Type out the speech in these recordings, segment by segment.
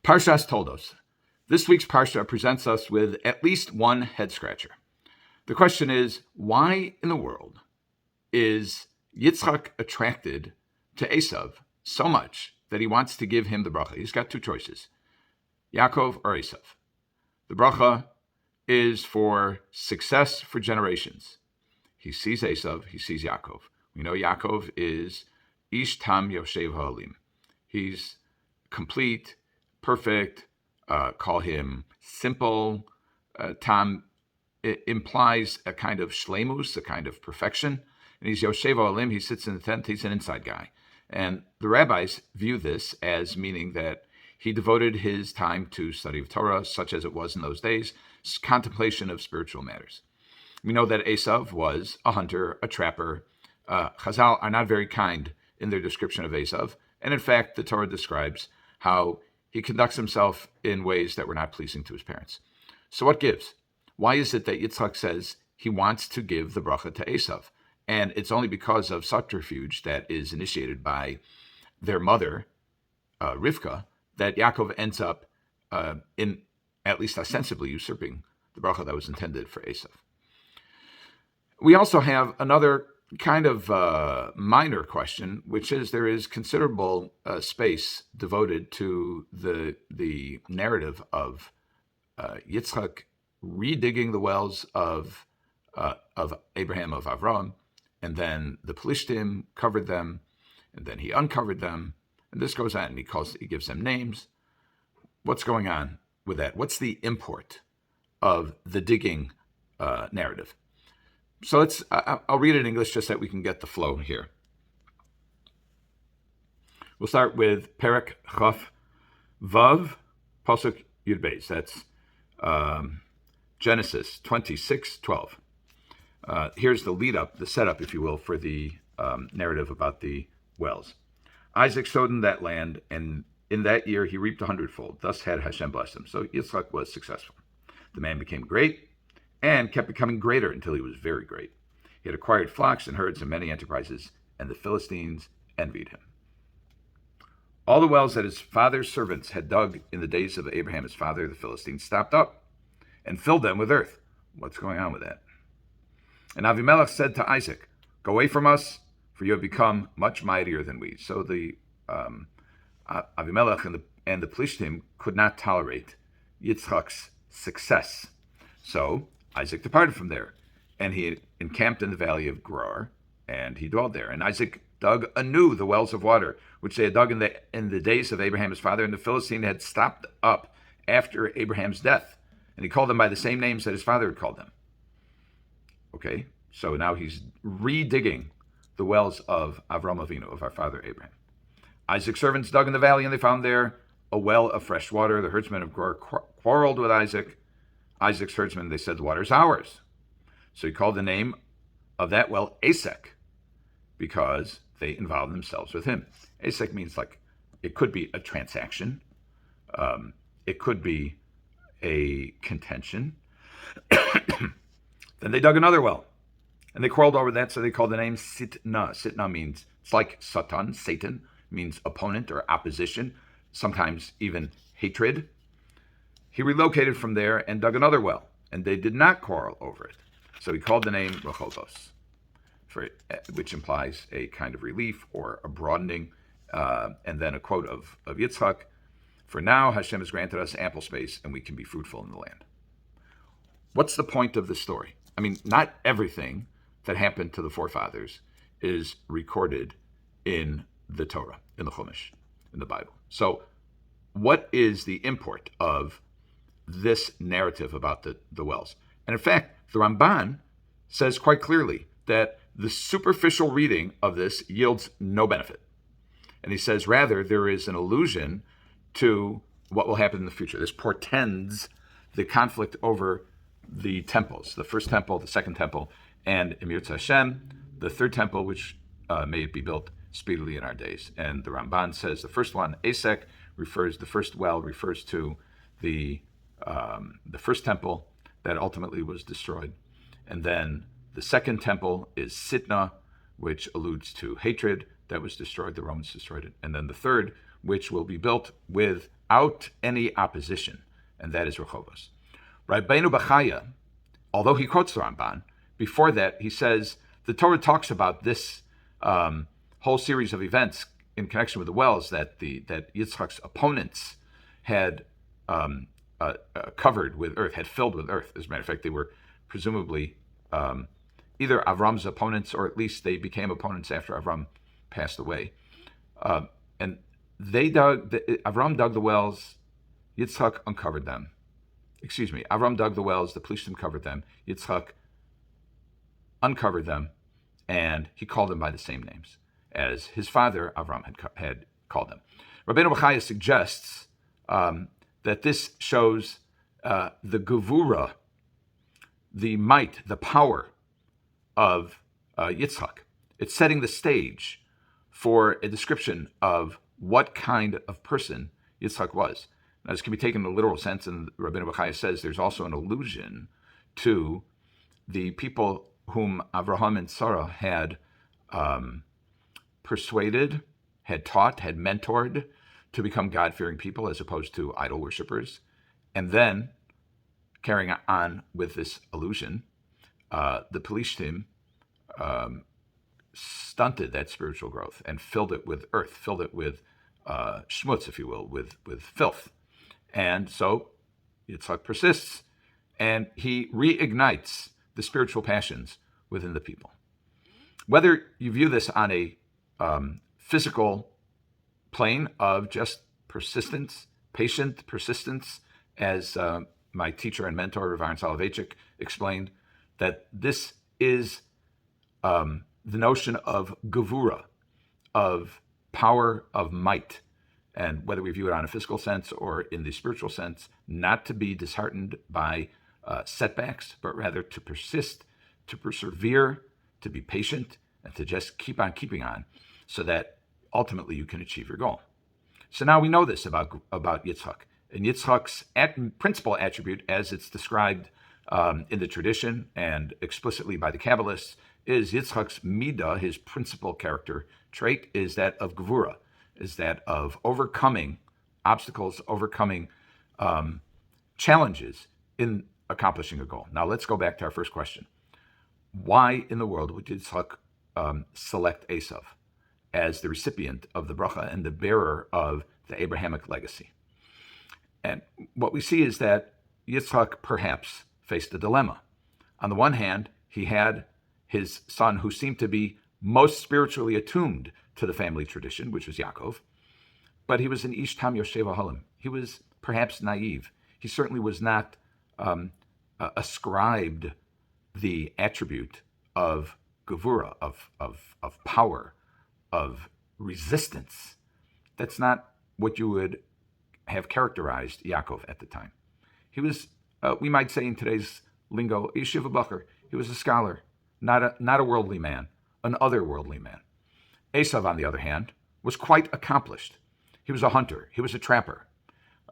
Parshas Toldos. This week's Parsha presents us with at least one head-scratcher. The question is, why in the world is Yitzchak attracted to Esav so much that he wants to give him the bracha? He's got two choices, Yaakov or Esav. The bracha is for success for generations. He sees Esav, he sees Yaakov. We know Yaakov is Ish Tam Yoshev Ha'olim. He's complete, perfect, call him simple. Tam implies a kind of shlemus, a kind of perfection. And he's Yoshev Ha'olim, he sits in the tent, he's an inside guy. And the rabbis view this as meaning that he devoted his time to study of Torah, such as it was in those days, contemplation of spiritual matters. We know that Esav was a hunter, a trapper. Chazal are not very kind in their description of Esav. And in fact, the Torah describes how he conducts himself in ways that were not pleasing to his parents. So what gives? Why is it that Yitzchak says he wants to give the bracha to Esav? And it's only because of subterfuge that is initiated by their mother, Rivka, that Yaakov ends up in at least ostensibly usurping the bracha that was intended for Esav. We also have another kind of minor question, which is there is considerable space devoted to the narrative of Yitzchak redigging the wells of Abraham, of Avram, and then the Pelishtim covered them, and then he uncovered them, and this goes on, and he gives them names. What's going on with that? What's the import of the digging narrative? So I'll read it in English just so that we can get the flow here. We'll start with Perek Chaf Vav Pasuk Yud Beis. That's Genesis 26:12. Here's the lead up, the setup, if you will, for the narrative about the wells. Isaac sowed in that land, and in that year he reaped 100-fold. Thus had Hashem blessed him. So Yitzchak was successful. The man became great and kept becoming greater until he was very great. He had acquired flocks and herds and many enterprises, and the Philistines envied him. All the wells that his father's servants had dug in the days of Abraham, his father, the Philistines, stopped up and filled them with earth. What's going on with that? And Avimelech said to Isaac, "Go away from us, for you have become much mightier than we." So the Avimelech and the Pelishtim could not tolerate Yitzchak's success. So Isaac departed from there, and he encamped in the valley of Gerar, and he dwelled there. And Isaac dug anew the wells of water, which they had dug in the days of Abraham his father, and the Philistine had stopped up after Abraham's death. And he called them by the same names that his father had called them. Okay, so now he's redigging the wells of Avram Avinu, of our father Abraham. Isaac's servants dug in the valley, and they found there a well of fresh water. The herdsmen of Gerar quarreled with Isaac's herdsmen. They said, "The water is ours." So he called the name of that well Esek, because they involved themselves with him. Esek means it could be a transaction. It could be a contention. Then they dug another well, and they quarreled over that, so they called the name Sitna. Sitna means, it's like Satan. Satan means opponent or opposition, sometimes even hatred. He relocated from there and dug another well, and they did not quarrel over it. So he called the name Rehoboth, which implies a kind of relief or a broadening. And then a quote of Yitzchak, "For now Hashem has granted us ample space, and we can be fruitful in the land." What's the point of the story? I mean, not everything that happened to the forefathers is recorded in the Torah, in the Chumash, in the Bible. So what is the import of this narrative about the wells? And in fact, the Ramban says quite clearly that the superficial reading of this yields no benefit. And he says, rather, there is an allusion to what will happen in the future. This portends the conflict over the temples, the first temple, the second temple, and Emir Hashem, the third temple, which may be built speedily in our days. And the Ramban says the first one, Esek, the first well refers to the first temple that ultimately was destroyed. And then the second temple is Sitna, which alludes to hatred that was destroyed. The Romans destroyed it. And then the third which will be built without any opposition, and that is Rehovos. Rabbeinu B'chayeh, although he quotes the Ramban, before that he says the Torah talks about this whole series of events in connection with the wells that Yitzchak's opponents had covered with earth, had filled with earth. As a matter of fact, they were presumably either Avram's opponents, or at least they became opponents after Avram passed away. And Avram dug the wells, Yitzchak uncovered them. Avram dug the wells, the Plishtim covered them, Yitzchak uncovered them, and he called them by the same names as his father Avram had called them. Rabbeinu B'chayeh suggests that this shows the gevura, the might, the power of Yitzchak. It's setting the stage for a description of what kind of person Yitzchak was. Now, this can be taken in a literal sense, and Rabbeinu B'chayeh says there's also an allusion to the people whom Avraham and Sarah had persuaded, had taught, had mentored to become God-fearing people as opposed to idol worshippers. And then, carrying on with this allusion, the Pelishtim stunted that spiritual growth and filled it with earth, filled it with schmutz, if you will, with filth. And so Yitzchak persists, and he reignites the spiritual passions within the people. Whether you view this on a physical plane of just persistence, patient persistence, as my teacher and mentor, Rav Ahron Soloveichik, explained, that this is the notion of gevura, of power, of might. And whether we view it on a physical sense or in the spiritual sense, not to be disheartened by setbacks, but rather to persist, to persevere, to be patient, and to just keep on keeping on, so that ultimately you can achieve your goal. So now we know this about Yitzchak. And Yitzchak's principal attribute, as it's described in the tradition and explicitly by the Kabbalists, is Yitzchak's midah, his principal character trait, is that of gevura, is that of overcoming obstacles, overcoming challenges in accomplishing a goal. Now let's go back to our first question. Why in the world would Yitzchak select Esav as the recipient of the bracha and the bearer of the Abrahamic legacy? And what we see is that Yitzchak perhaps faced a dilemma. On the one hand, he had his son who seemed to be most spiritually attuned to the family tradition, which was Yaakov, but he was an Ish Tam Yoshev Halim. He was perhaps naive. He certainly was not ascribed the attribute of gevura, of power, of resistance. That's not what you would have characterized Yaakov at the time. He was, we might say in today's lingo, yeshiva bacher. He was a scholar, not a worldly man, an otherworldly man. Esav, on the other hand, was quite accomplished. He was a hunter. He was a trapper.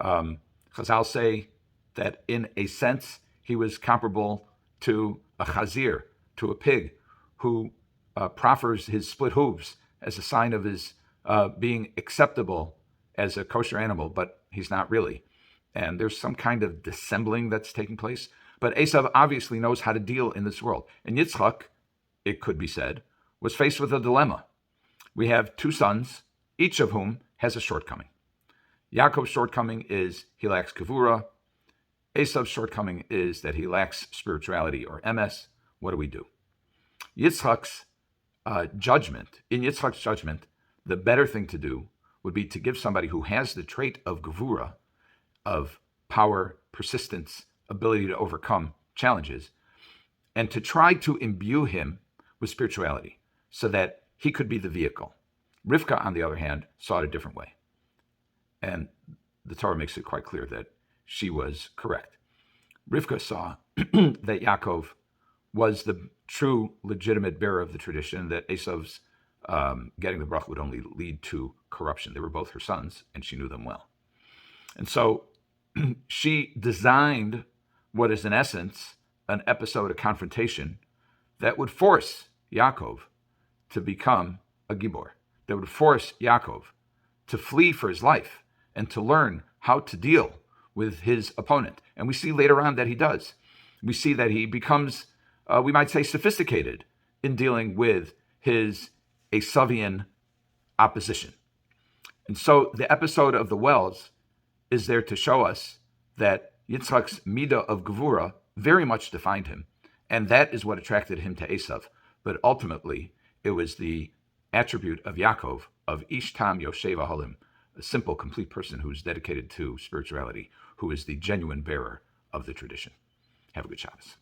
Chazal say that in a sense, he was comparable to a chazir, to a pig, who proffers his split hooves as a sign of his being acceptable as a kosher animal, but he's not really. And there's some kind of dissembling that's taking place. But Esav obviously knows how to deal in this world. And Yitzchak, it could be said, was faced with a dilemma. We have two sons, each of whom has a shortcoming. Yaakov's shortcoming is he lacks kavura. Esav's shortcoming is that he lacks spirituality or emes. What do we do? Yitzchak's judgment, the better thing to do would be to give somebody who has the trait of gevura, of power, persistence, ability to overcome challenges, and to try to imbue him with spirituality so that he could be the vehicle. Rivka, on the other hand, saw it a different way. And the Torah makes it quite clear that she was correct. Rivka saw that Yaakov was the true, legitimate bearer of the tradition, that Esav's getting the bracha would only lead to corruption. They were both her sons, and she knew them well. And so she designed what is in essence an episode of confrontation that would force Yaakov to become a gibor, that would force Yaakov to flee for his life and to learn how to deal with his opponent. And we see later on that he does. We see that he becomes, we might say, sophisticated in dealing with his Esavian opposition. And so the episode of the wells is there to show us that Yitzchak's midah of gevura very much defined him. And that is what attracted him to Esav. But ultimately, it was the attribute of Yaakov, of Ish Tam Yoshev Halim, a simple, complete person who is dedicated to spirituality, who is the genuine bearer of the tradition. Have a good Shabbos.